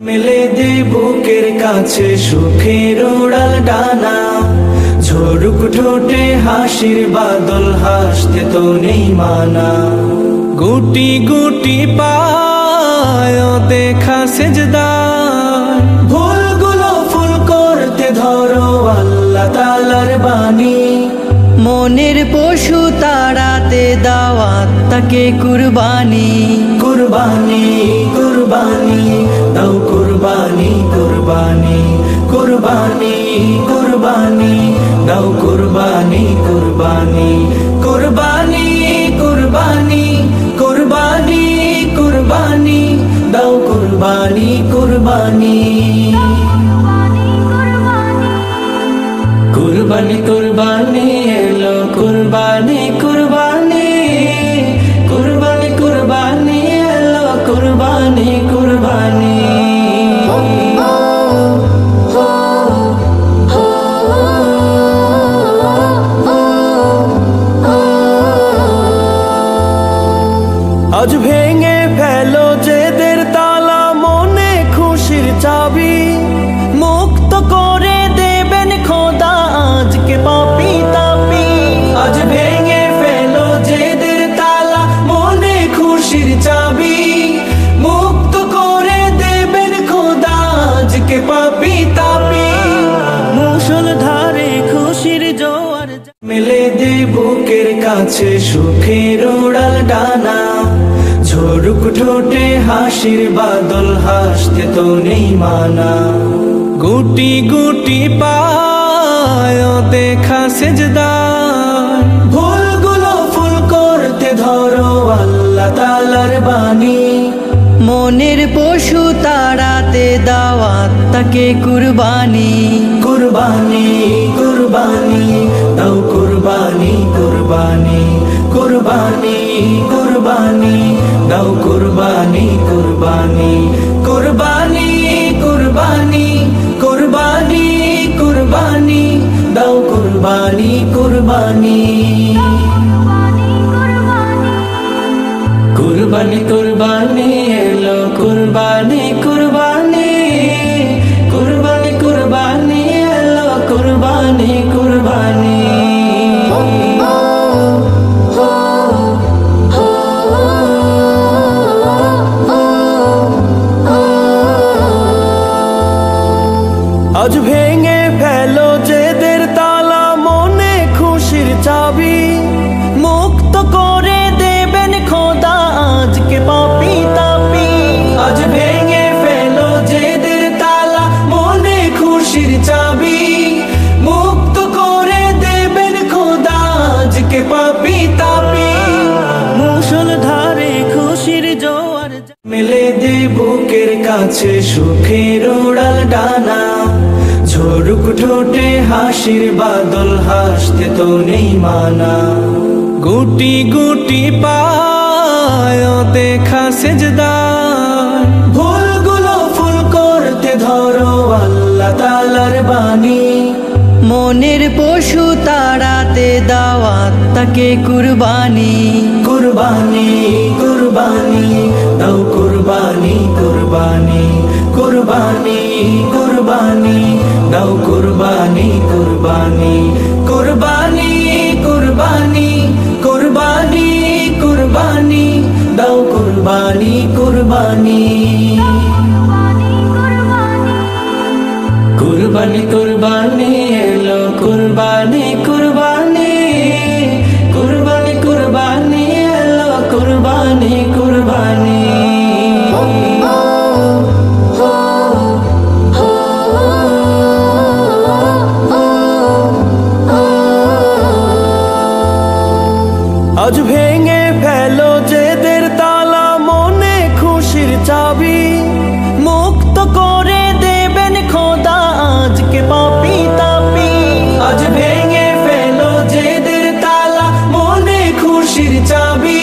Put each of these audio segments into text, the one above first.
মেলে দে বুকের কাছে সুখের উড়াল ডানা, ঝরুক ঠোঁটে হাসির বাদল, হাসতে তো নেই মানা। গুটি গুটি পায় দেখা সেজদায়, ভুলগুলো ফুল করতে ধরো আল্লাহ তাআলার বাণী। মনের পশু তাড়াতে দাওয়াত তাকে কুরবানি। কুরবানি কুরবানি দাও কুরবানি, কুরবানি কুরবানি কুরবানি দাও কুরবানি, কুরবানি কুরবানি কুরবানি কুরবানি কুরবানি দাও কুরবানি, কুরবানি কুরবানি কুরবানি এলো কুরবানি, কুরবানি কুরবানি কুরবানি এলো কুরবানি, কুরবানি। আজ ভেঙে ফেলো জেদের তালা, মনে খুশির চাবি মুক্ত করে দেবেন খোদা আজকে পাপী তাপী। আজ ভেঙে ফেলো জেদের তালা, মনে খুশির চাবি মুক্ত করে দেবেন খোদা আজকে পাপী তাপী। মুষলধারে খুশির জোয়ার মেলে দে বুকের কাছে সুখের উড়াল ডানা, ঝরুক ঠোঁটে হাসির বাদল, হাসতে তো নেই মানা। গুটি গুটি পায় দেখা সেজদায়, ভুলগুলো ফুল করতে ধরো আল্লাহ তাআলার বাণী। মনের পশু তাড়াতে দাওয়াত তাকে কুরবানি। কুরবানি কুরবানি দাও কুরবানি, কুরবানি কুরবানি কুরবানি দাও কুরবানি, কুরবানি কুরবানি কুরবানি কুরবানি কুরবানি দাও কুরবানি, কুরবানি কুরবানি কুরবানি এলো কুরবানি, কুরবানি কুরবানি কুরবানি এলো কুরবানি, কুরবানি। আজ ভেঙে ফেলো জেদের তালা, মনে খুশির চাবি মুক্ত করে দেবেন খোদা আজকে পাপী তাপী। আজ ভেঙে ফেলো জেদের তালা, মনে খুশির চাবি মুক্ত করে দেবেন খোদা আজকে পাপী তাপী। মুষলধারে খুশির জোয়ার মেলে দে বুকের কাছে সুখের উড়াল ডানা, ঝরুক ঠোঁটে হাসির বাদল, হাসতে তো নেই মানা। গুটি গুটি পায় দেখা সেজদায়, ভুলগুলো ফুল করতে ধরো আল্লাহ তাআলার বাণী। মনের পশু তাড়াতে দাওয়াত তাকে কুরবানি। কুরবানি কুরবানি দাও কুরবানি, কুরবানি কুরবানি কুরবানি দাও কুরবানি, কুরবানি কুরবানি কুরবানি কুরবানি কুরবানি দাও কুরবানি, কুরবানি কুরবানি কুরবানি এলো কুরবানি, কুরবানি কুরবানি কুরবানি এলো কুরবানি, কুরবানি। আজ ভেঙে ফেলো জেদের তালা, মনে খুশির চাবি মুক্ত করে দেবেন খোদা আজকে পাপী তাপী। আজ ভেঙে ফেলো জেদের তালা, মনে খুশির চাবি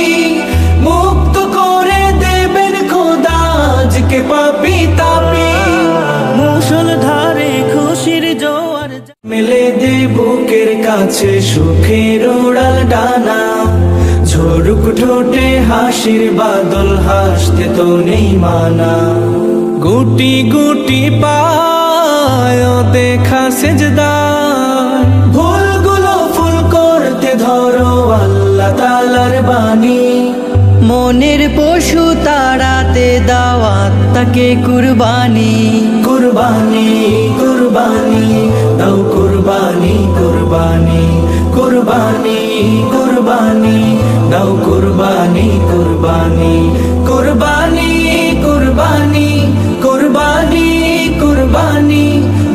মুক্ত করে দেবেন খোদা আজকে পাপী তাপী। মুষলধারে খুশির জোয়ার মেলে দে বুকের কাছে সুখের উড়াল ডানা, ঝরুক ঠোঁটে হাসির বাদল, হাসতে তো নেই মানা। গুটি গুটি পায় দেখা সেজদায়, ভুলগুলো ফুল করতে ধরো আল্লাহ তাআলার বাণী। মনের পশু তাড়াতে দাওয়াত তাকে কুরবানি। কুরবানি কুরবানি দাও কুরবানি কুরবানি, কুরবানি কুরবানি দাও কুরবানি কুরবানি, কুরবানি কুরবানি কুরবানি কুরবানি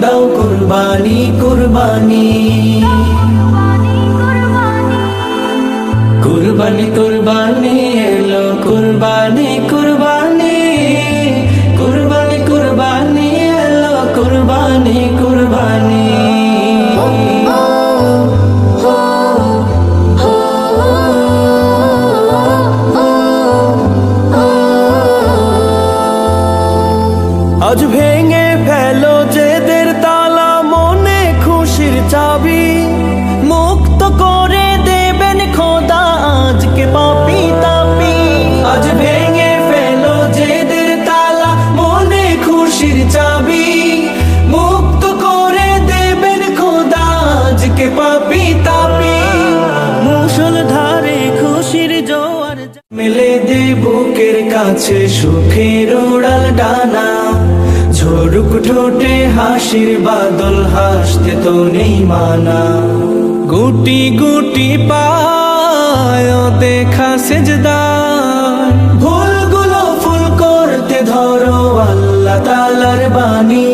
দাও কুরবানি কুরবানি। কুরবানি কুরবানি এলো কুরবানি কুরবানি, কুরবানি কুরবানি এলো কুরবানি কুরবানি। আজ ভেঙে ফেলো জেদের তালা, মনে খুশির চাবি মুক্ত করে দেবেন খোদা আজকে পাপী তাপী। আজ ভেঙে ফেলো জেদের তালা, মনে খুশির চাবি মুক্ত করে দেবেন খোদা আজকে পাপী তাপী। মুষলধারে খুশির জোয়ার মেলে দে বুকের কাছে সুখের উড়াল ডানা, ঝরুক ঠোঁটে হাসির বাদল, হাসতে তো নেই মানা। গুটি গুটি পায় দেখা সেজদায়, ভুলগুলো ফুল করতে ধরো আল্লাহ তাআলার বাণী।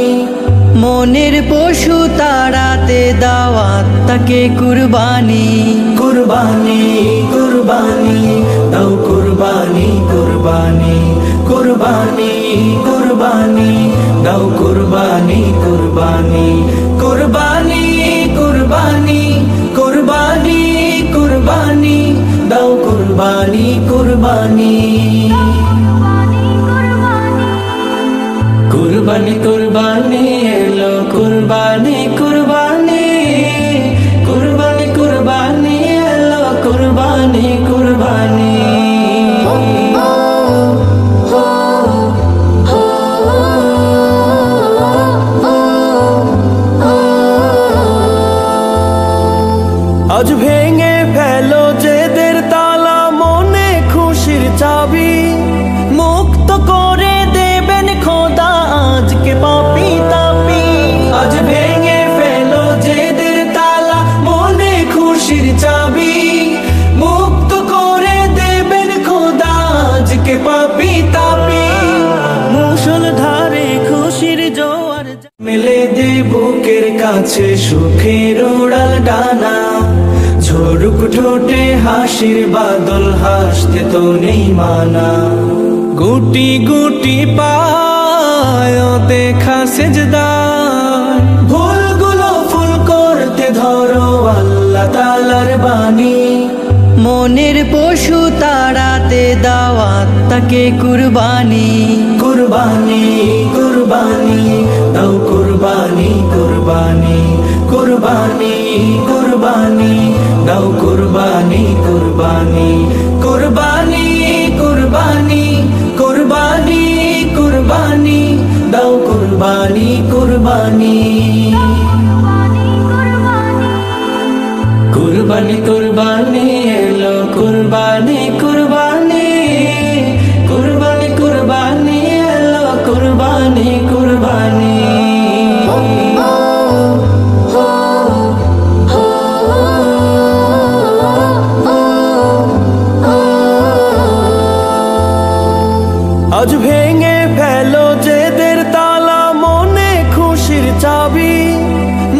মনের পশু তাড়াতে দাওয়াত তাকে কুরবানি। কুরবানি কুরবানি দাও কুরবানি কুরবানি, কুরবানি কুরবানি দাও কুরবানি কুরবানি, কুরবানি কুরবানি কুরবানি কুরবানি দাও কুরবানি কুরবানি। কুরবানি কুরবানি এলো কুরবানি কুরবানি, কুরবানি কুরবানি এলো কুরবানি কুরবানি। আজ ভেঙে ফেলো জেদের তালা, মনে খুশির চাবি মুক্ত করে দেবেন খোদা আজকে পাপী তাপী। আজ ভেঙে ফেলো জেদের তালা, মনে খুশির চাবি মুক্ত করে দেবেন খোদা আজকে পাপী তাপী। মুষলধারে খুশির জোয়ার মেলে দে বুকের কাছে সুখের উড়াল ডানা, ঝরুক ঠোঁটে হাসির বাদল, হাসতে তো নেই মানা। গুটি গুটি পায় দেখা সেজদায়, ভুলগুলো ফুল করতে ধরো আল্লাহ তাআলার বাণী। মনের পশু তাড়াতে দাওয়াত তাকে কুরবানি। কুরবানি কুরবানি দাও কুরবানি কুরবানি, কুরবানি কুরবানি দাও কুরবানি কুরবানি, কুরবানি কুরবানি কুরবানি কুরবানি দাও কুরবানি কুরবানি। কুরবানি কুরবানি এলো কুরবানি কুরবানি, কুরবানি কুরবানি এলো কুরবানি কুরবানি। আজ ভেঙে ফেলো জেদের তালা, মনে খুশির চাবি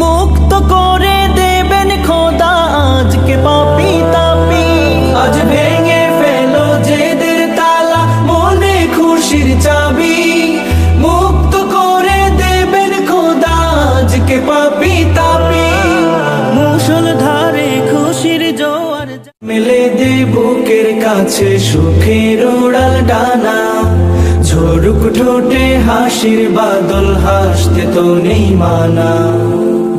মুক্ত করে দেবেন খোদা আজকে পাপী তাপী। আজ ভেঙে ফেলো জেদের তালা, মনে খুশির চাবি মুক্ত করে দেবেন খোদা আজকে পাপী তাপী। মুষলধারে খুশির জোয়ার মেলে দে বুকের কাছে সুখের উড়াল ডানা, ঝরুক ঠোঁটে হাসির বাদল, হাসতে তো নেই মানা।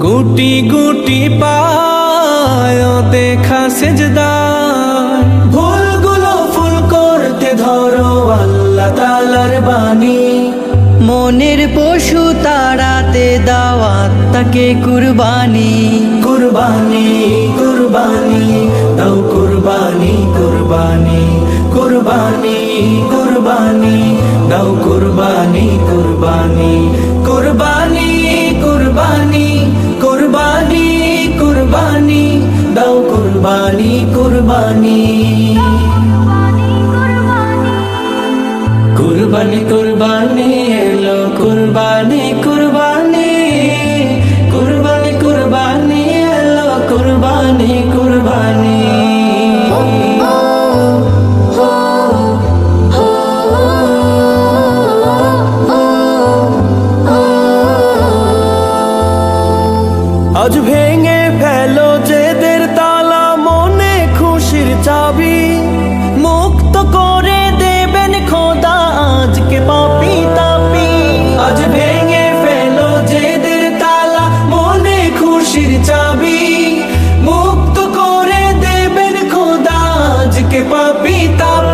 গুটি গুটি পায় দেখা সেজদায়, ভুলগুলো ফুল করতে ধরো আল্লাহ তাআলার বাণী। মন মনের পশু তাড়াতে দাওয়াত তাকে কুরবানি কুরবানি কুরবানি দাও কুরবানি কুরবানি কুরবানি কুরবানি দাও কুরবানি কুরবানি কুরবানি কুরবানি কুরবানি কুরবানি দাও কুরবানি কুরবানি কুরবানি কুরবানি এলো কুরবানি কুরবানি কুরবানি কুরবানি এলো কুরবানি কুরবানি আজ ভেঙে ফেলো জেদের তালা মনে খুশির চাবি মুক্ত করে দেবেন খোদা আজকে পাপী তাপী আজ ভেঙে ফেলো জেদের তালা মনে খুশির চাবি মুক্ত করে দেবেন খোদা আজকে পাপী তাপী